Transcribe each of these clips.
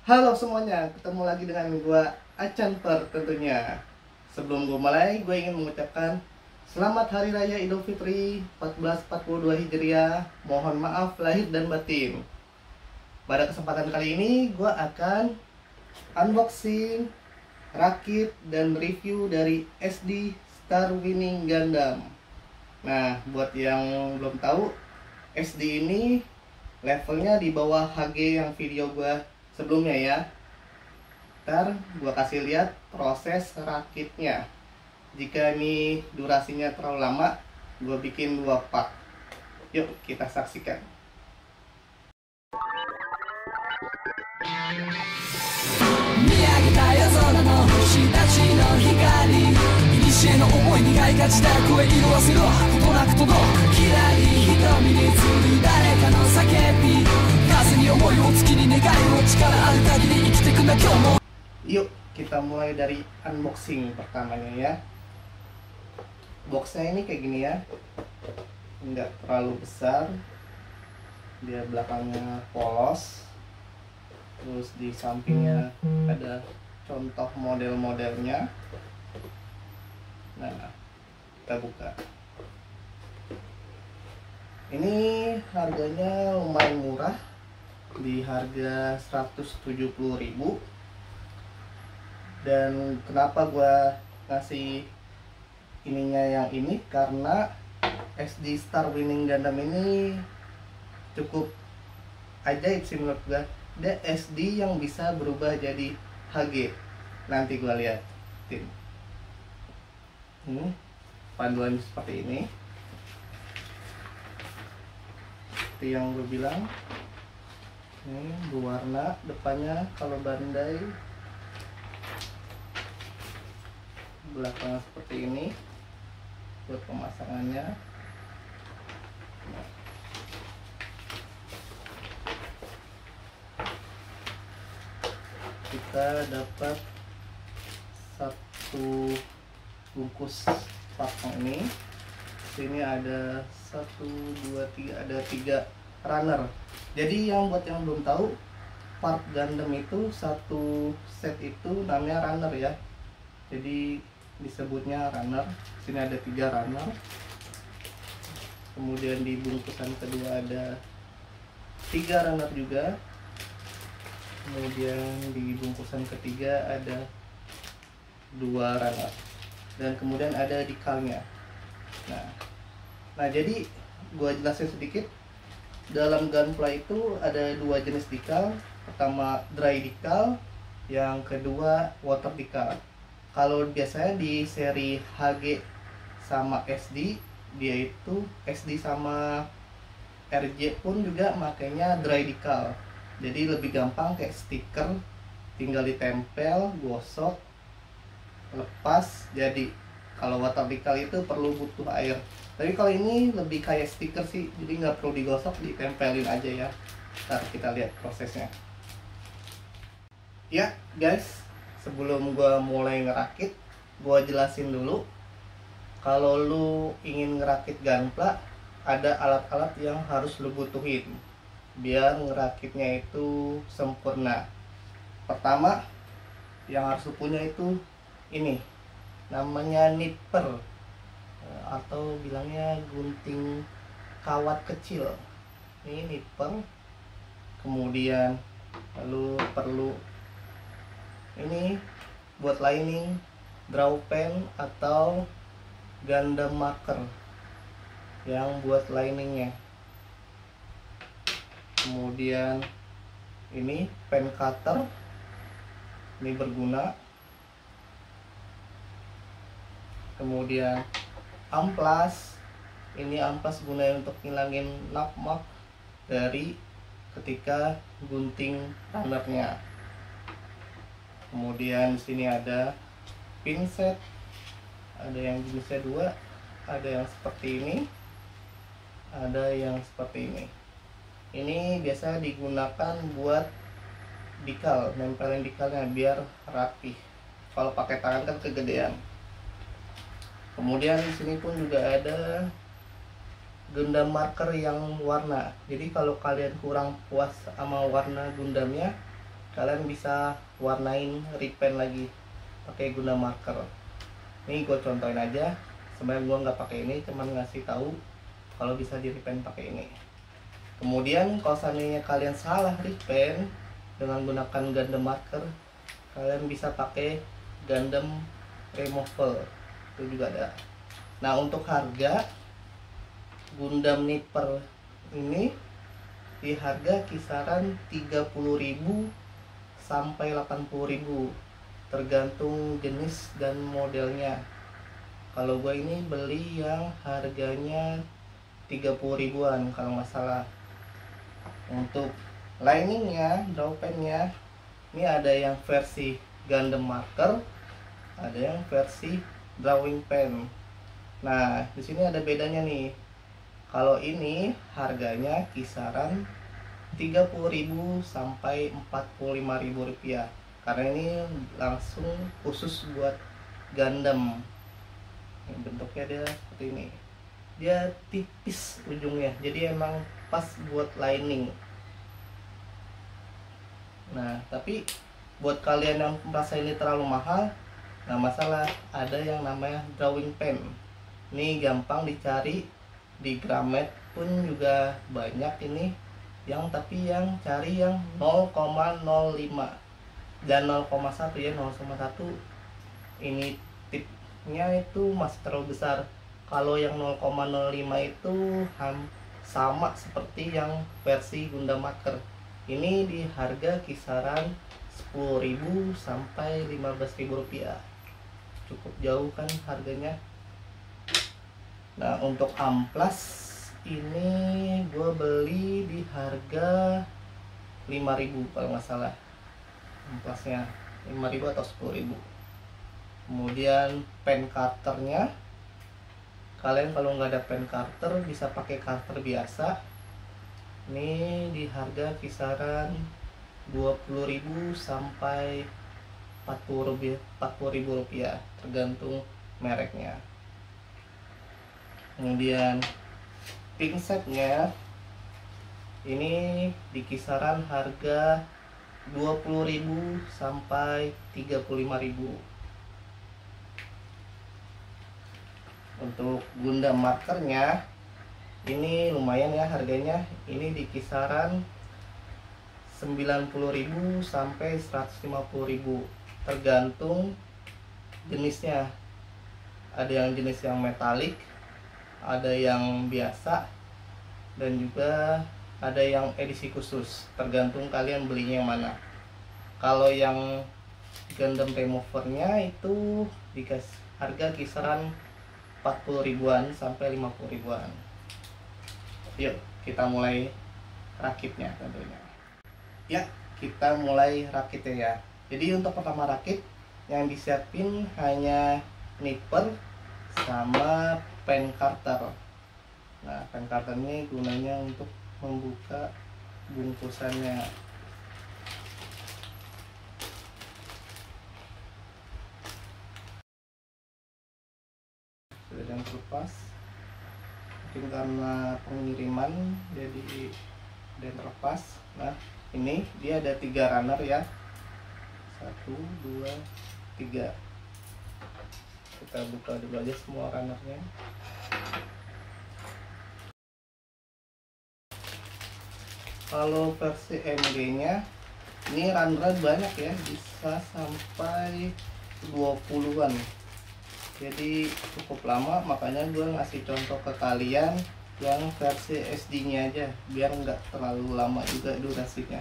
Halo semuanya, ketemu lagi dengan gua Acanper tentunya. Sebelum gua mulai, gue ingin mengucapkan Selamat Hari Raya Idul Fitri 1442 Hijriah. Mohon maaf lahir dan batin. Pada kesempatan kali ini, gua akan unboxing, rakit, dan review dari SD Star Winning Gundam. Nah, buat yang belum tahu, SD ini levelnya di bawah HG yang video gua sebelumnya ya. Ntar gua kasih lihat proses rakitnya. Jika ini durasinya terlalu lama, gua bikin 2 part. Yuk kita saksikan. Yuk kita mulai dari unboxing pertamanya ya. Boxnya ini kayak gini ya, nggak terlalu besar, dia belakangnya polos, terus di sampingnya ada contoh model-modelnya. Nah, kita buka. Ini harganya lumayan murah, di harga 170.000. Dan kenapa gua ngasih ininya yang ini, karena SD Star Winning Gundam ini cukup ajaib sih menurut gua. Dia SD yang bisa berubah jadi HG. Nanti gua liatin. Panduan seperti ini. Seperti yang gue bilang, ini berwarna depannya kalau Bandai, belakangnya seperti ini buat pemasangannya. Kita dapat satu bungkus pakan ini. Sini ada 1, 2, 3, ada 3 runner. Jadi yang buat yang belum tahu, part Gundam itu satu set itu namanya runner ya. Jadi disebutnya runner. Sini ada 3 runner. Kemudian di bungkusan kedua ada 3 runner juga. Kemudian di bungkusan ketiga ada 2 runner. Dan kemudian ada dekalnya. Nah jadi gua jelasin sedikit. Dalam Gunpla itu ada 2 jenis dekal. Pertama dry dekal, yang kedua water dekal. Kalau biasanya di seri HG sama SD, dia itu SD sama RJ pun juga makanya dry decal. Jadi lebih gampang kayak stiker, tinggal ditempel, gosok, lepas jadi. Kalau water decal itu perlu butuh air. Tapi kalau ini lebih kayak stiker sih, jadi nggak perlu digosok, ditempelin aja ya. Ntar kita lihat prosesnya. Ya guys, sebelum gua mulai ngerakit, gua jelasin dulu. Kalau lu ingin ngerakit Gunpla, ada alat-alat yang harus lu butuhin biar ngerakitnya itu sempurna. Pertama yang harus lu punya itu ini, namanya nipper, atau bilangnya gunting kawat kecil. Ini nipper. Kemudian lalu perlu ini buat lining, draw pen atau Gundam marker yang buat liningnya. Kemudian ini pen cutter, ini berguna. Kemudian amplas, ini amplas gunanya untuk ngilangin napmak dari ketika gunting runnernya. Kemudian sini ada pinset, ada yang jenisnya 2, ada yang seperti ini, ada yang seperti ini. Ini biasa digunakan buat dekal, nempelin dekalnya biar rapi. Kalau pakai tangan kan kegedean. Kemudian di sini pun juga ada Gundam marker yang warna. Jadi kalau kalian kurang puas sama warna Gundamnya, kalian bisa warnain repaint lagi pakai guna marker. Ini gue contohin aja, sebenarnya gue nggak pakai ini, cuman ngasih tahu kalau bisa di repaint pakai ini. Kemudian kalau seandainya kalian salah repaint dengan gunakan Gundam marker, kalian bisa pakai Gundam removal, itu juga ada. Nah, untuk harga Gundam Nipper ini di harga kisaran 30.000 sampai 80.000 tergantung jenis dan modelnya. Kalau gue ini beli yang harganya 30 ribuan kalau nggak salah. Untuk liningnya, drawpennya, ini ada yang versi Gundam marker, ada yang versi drawing pen. Nah, di sini ada bedanya nih. Kalau ini harganya kisaran 30.000 sampai 45.000 rupiah. Karena ini langsung khusus buat Gundam. Bentuknya dia seperti ini. Dia tipis ujungnya, jadi emang pas buat lining. Nah, tapi buat kalian yang merasa ini terlalu mahal, nggak masalah, ada yang namanya drawing pen. Ini gampang dicari, di Gramet pun juga banyak ini yang, tapi yang cari yang 0,05 dan 0,1 ya. 0,1 ini tipnya itu masih terlalu besar. Kalau yang 0,05 itu sama seperti yang versi Gundam marker. Ini di harga kisaran 10.000 sampai 15.000 rupiah. Cukup jauh kan harganya. Nah, untuk amplas ini gue beli di harga 5.000 kalau nggak salah. Amplasnya 5.000 atau 10.000. Kemudian pen cutter-nya, kalian kalau nggak ada pen cutter bisa pakai cutter biasa. Ini di harga kisaran 20.000 sampai 40.000 rupiah tergantung mereknya. Kemudian pinsetnya ini di kisaran harga 20.000 sampai 35.000. Untuk Gundam markernya ini lumayan ya harganya. Ini di kisaran 90.000 sampai 150.000 tergantung jenisnya. Ada yang jenis yang metalik, ada yang biasa, dan juga ada yang edisi khusus, tergantung kalian belinya yang mana. Kalau yang Gundam removernya itu dikasih harga kisaran 40 ribuan sampai 50 ribuan. Yuk kita mulai rakitnya tentunya. Ya, kita mulai rakitnya ya. Jadi untuk pertama rakit yang disiapin hanya nipper sama pen cutter. Nah, pen cutter ini gunanya untuk membuka bungkusannya. Sudah yang terlepas, mungkin karena pengiriman jadi dan terlepas. Nah, ini dia ada 3 runner ya, 1, 2, 3. Kita buka dulu aja semua runnernya. Kalau versi MG nya ini runner banyak ya, bisa sampai 20-an. Jadi cukup lama, makanya gue ngasih contoh ke kalian yang versi SD nya aja biar nggak terlalu lama juga durasinya.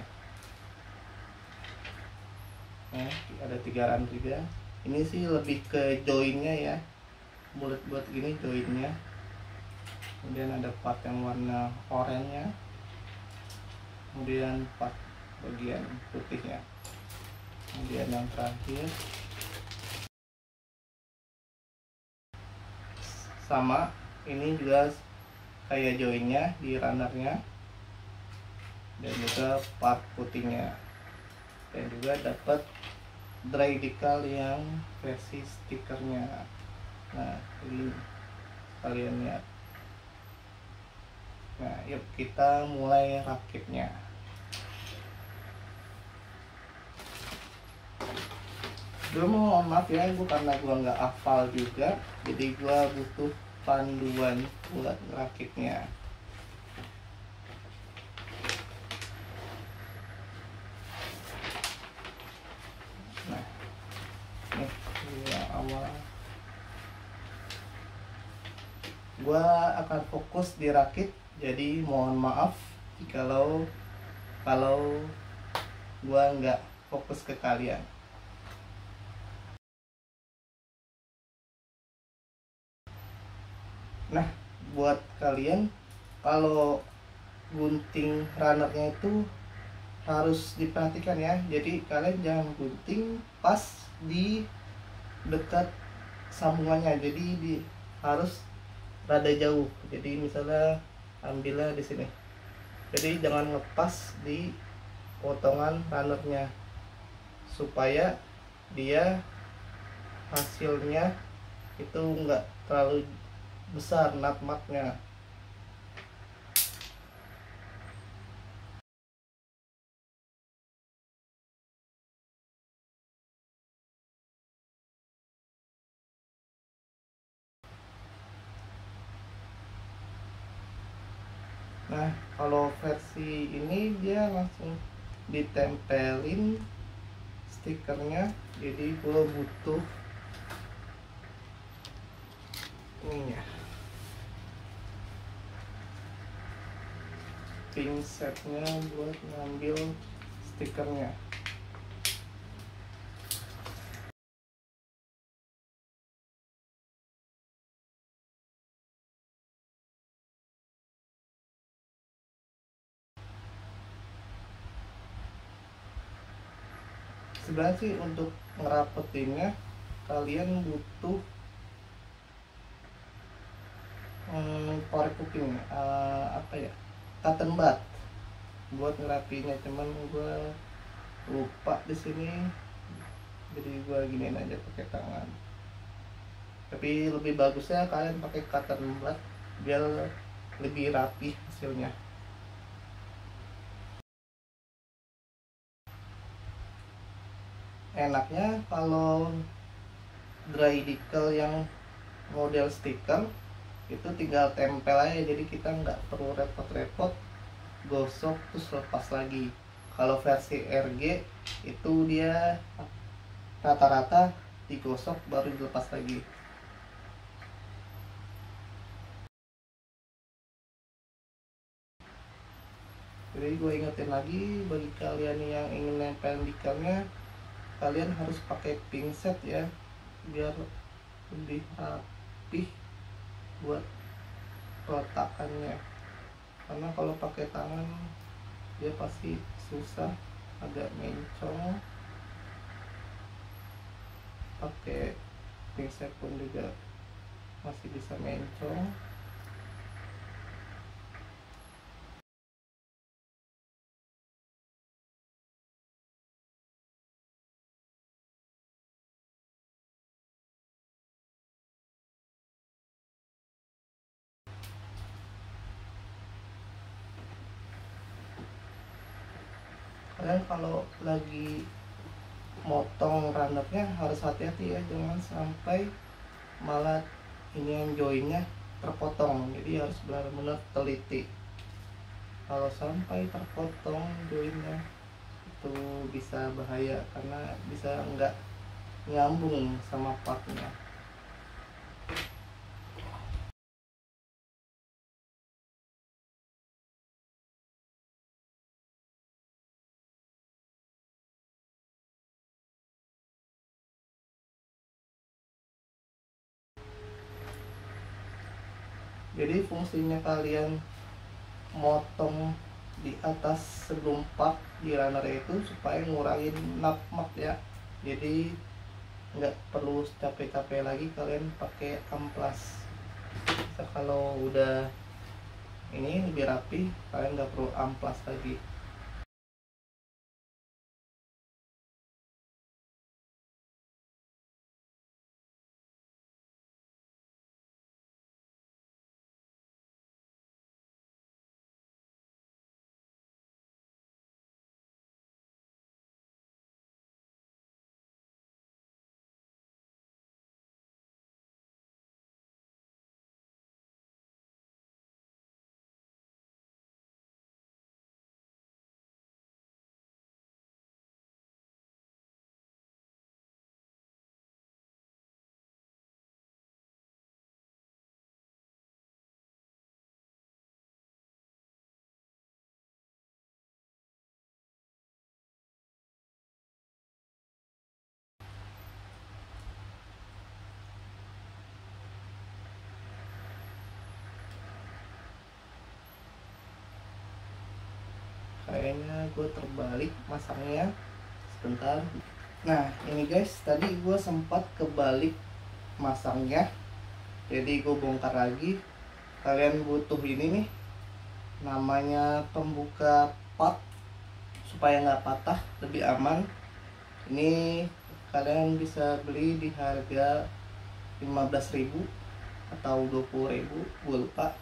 Nah, ada 3 run juga. Ini sih lebih ke joinnya ya, bulat buat gini joinnya. Kemudian ada part yang warna oranye, kemudian part bagian putihnya. Kemudian yang terakhir sama, ini juga kayak joinnya di runnernya, dan juga part putihnya, dan juga dapat dry decal yang versi stikernya. Nah, ini kalian lihat. Nah, yuk kita mulai rakitnya. Gue mohon maaf ya, gue karena gue nggak hafal juga, jadi gue butuh panduan buat ngerakitnya. Nah, ini yang awal. Gue akan fokus di rakit, jadi mohon maaf kalau gue nggak fokus ke kalian. Nah, buat kalian, kalau gunting runnernya itu harus diperhatikan ya. Jadi kalian jangan gunting pas di dekat sambungannya. Jadi harus rada jauh. Jadi misalnya ambilnya di sini. Jadi jangan ngepas di potongan runnernya, supaya dia hasilnya itu enggak terlalu besar nutmegnya. Nah, kalau versi ini dia langsung ditempelin stikernya, jadi gue butuh ininya, pinsetnya buat ngambil stikernya. Sebenarnya sih untuk ngerapetinnya kalian butuh korek kuping, apa ya, cotton bud buat ngerapinya, cuman gue lupa di sini, jadi gue giniin aja pakai tangan. Tapi lebih bagusnya kalian pakai cotton bud biar lebih rapi hasilnya. Enaknya kalau dry decal yang model stiker itu tinggal tempel aja, jadi kita nggak perlu repot-repot gosok terus lepas lagi. Kalau versi RG itu dia rata-rata digosok baru dilepas lagi. Jadi gue ingetin lagi, bagi kalian yang ingin nempel decalnya, kalian harus pakai pinset ya, biar lebih rapih buat peletakannya. Karena kalau pakai tangan dia pasti susah, agak mencong. Pakai pinset pun juga masih bisa mencong. Kalian kalau lagi motong runnernya harus hati-hati ya, jangan sampai malah ini yang joinnya terpotong. Jadi harus benar-benar teliti. Kalau sampai terpotong joinnya itu bisa bahaya, karena bisa nggak nyambung sama partnya. Jadi fungsinya kalian motong di atas sebelum part di runner itu supaya ngurangin nutmeg ya. Jadi nggak perlu capek-capek lagi kalian pakai amplas. Kalau udah ini lebih rapi, kalian nggak perlu amplas lagi. kayaknya gue terbalik masangnya. Sebentar. Nah ini guys, tadi gue sempat kebalik masangnya, jadi gue bongkar lagi. Kalian butuh ini nih, namanya pembuka pot supaya nggak patah, lebih aman. Ini kalian bisa beli di harga 15.000 atau 20.000, gue lupa.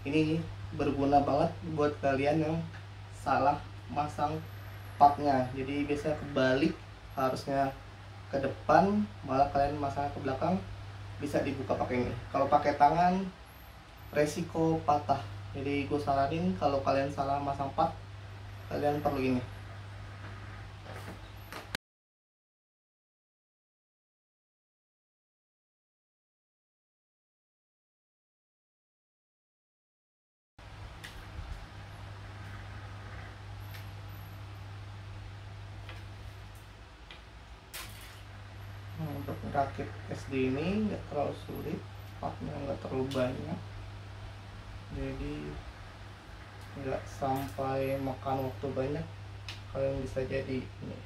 Ini berguna banget buat kalian yang salah masang potnya. Jadi biasa kebalik, harusnya ke depan, malah kalian masangnya ke belakang. Bisa dibuka pakai ini. Kalau pakai tangan resiko patah. Jadi gue saranin kalau kalian salah masang pot, kalian perlu ini. Untuk rakit SD ini nggak terlalu sulit, potnya nggak terlalu banyak, jadi nggak sampai makan waktu banyak. Kalian bisa jadi ini.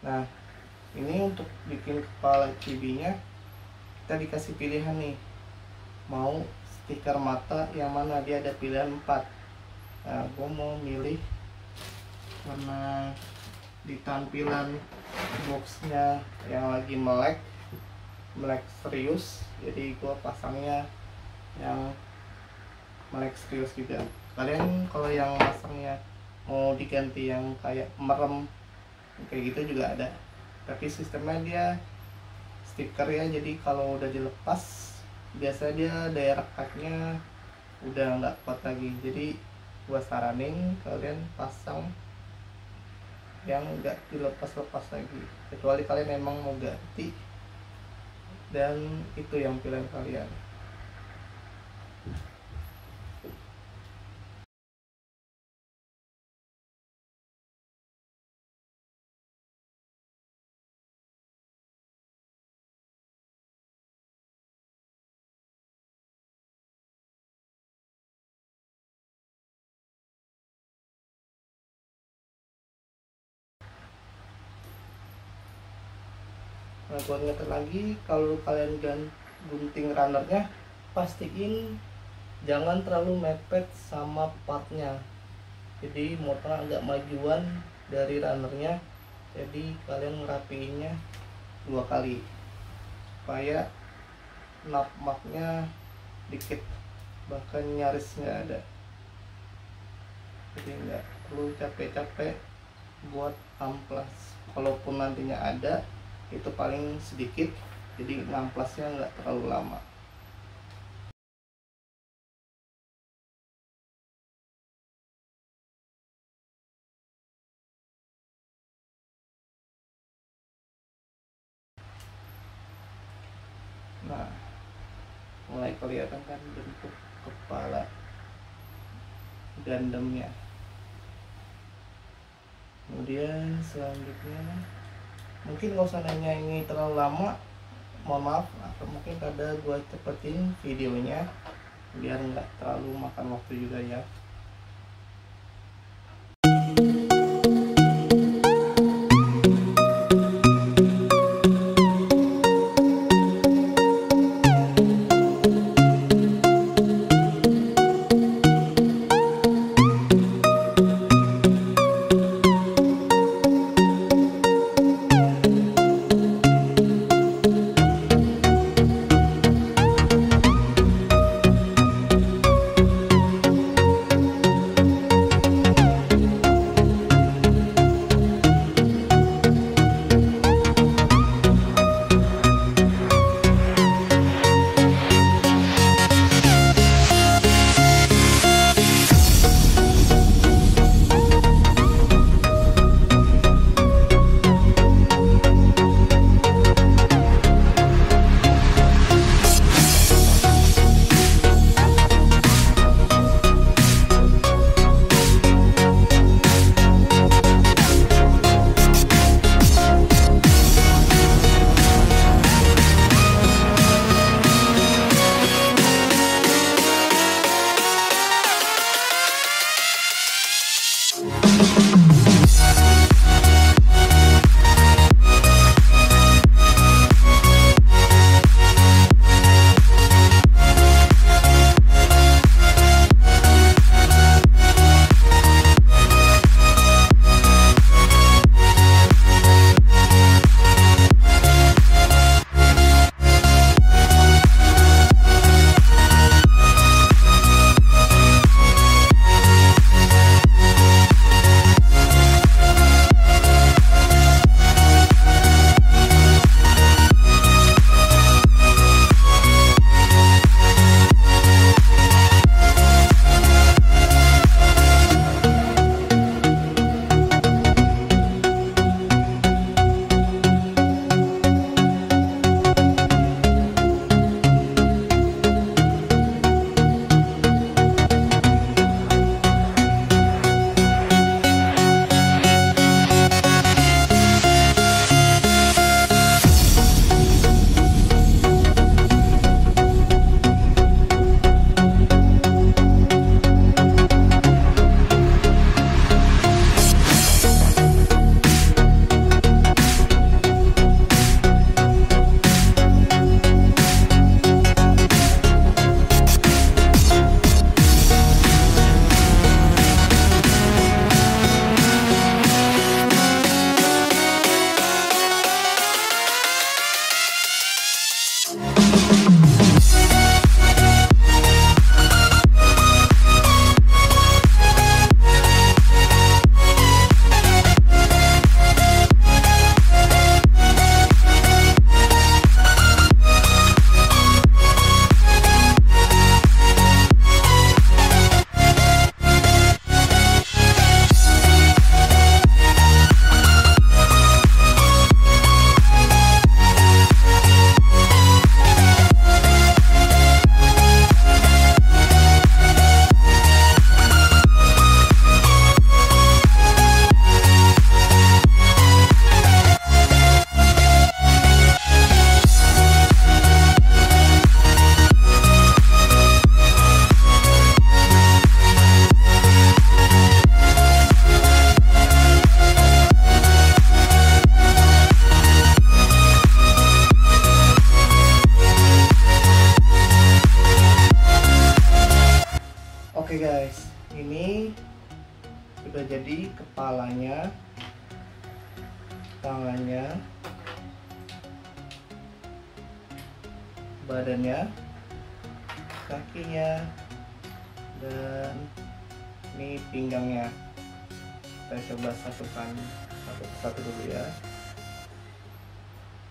Nah ini untuk bikin kepala chibinya, kita dikasih pilihan nih, mau stiker mata yang mana. Dia ada pilihan 4. Nah gue mau milih karena di tampilan boxnya yang lagi melek serius, jadi gue pasangnya yang melek serius juga. Kalian kalau yang pasangnya mau diganti yang kayak merem kayak gitu juga ada, tapi sistemnya dia stiker ya, jadi kalau udah dilepas biasanya dia daya rekatnya udah nggak kuat lagi. Jadi gue saranin kalian pasang yang enggak dilepas-lepas lagi, kecuali kalian memang mau ganti dan itu yang pilihan kalian. Nah buat ngetes lagi, kalau kalian gunting runnernya, pastiin jangan terlalu mepet sama partnya. Jadi motor agak majuan dari runnernya, jadi kalian ngerapiinnya 2 kali supaya napmaknya dikit, bahkan nyaris nggak ada. Jadi nggak perlu capek-capek buat amplas. Kalaupun nantinya ada, itu paling sedikit, jadi ngamplasnya nggak terlalu lama. Nah mulai kelihatan kan bentuk kepala Gundamnya. Kemudian selanjutnya, mungkin nggak usah nanya ini terlalu lama, mohon maaf, atau mungkin ada gua cepetin videonya biar nggak terlalu makan waktu juga ya. Jadi kepalanya, tangannya, badannya, kakinya, dan ini pinggangnya. Kita coba satukan satu persatu dulu ya.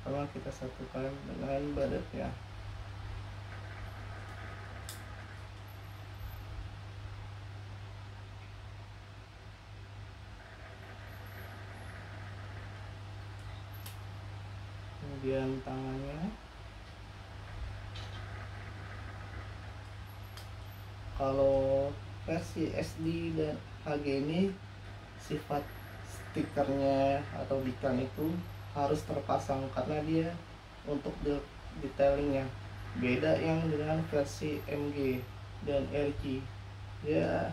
Pertama kita satukan dengan badannya. Kemudian tangannya. Kalau versi SD dan HG ini sifat stikernya atau decal itu harus terpasang karena dia untuk detailingnya. Beda yang dengan versi MG dan RG, ya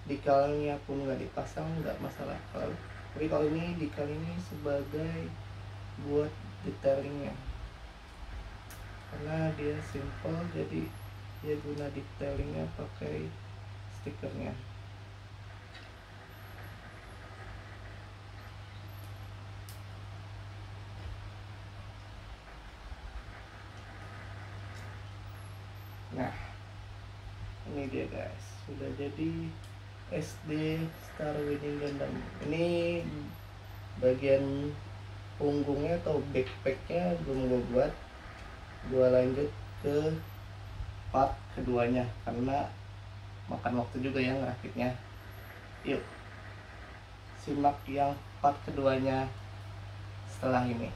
decalnya pun nggak dipasang nggak masalah. Tapi kalau ini decal ini sebagai buat detailingnya, karena dia simple jadi dia guna detailingnya pakai stikernya. Nah, ini dia guys, sudah jadi SD Star Winning Gundam. Ini bagian punggungnya atau backpacknya belum gue buat. Gue lanjut ke part keduanya karena makan waktu juga ya ngerakitnya. Yuk simak yang part keduanya setelah ini.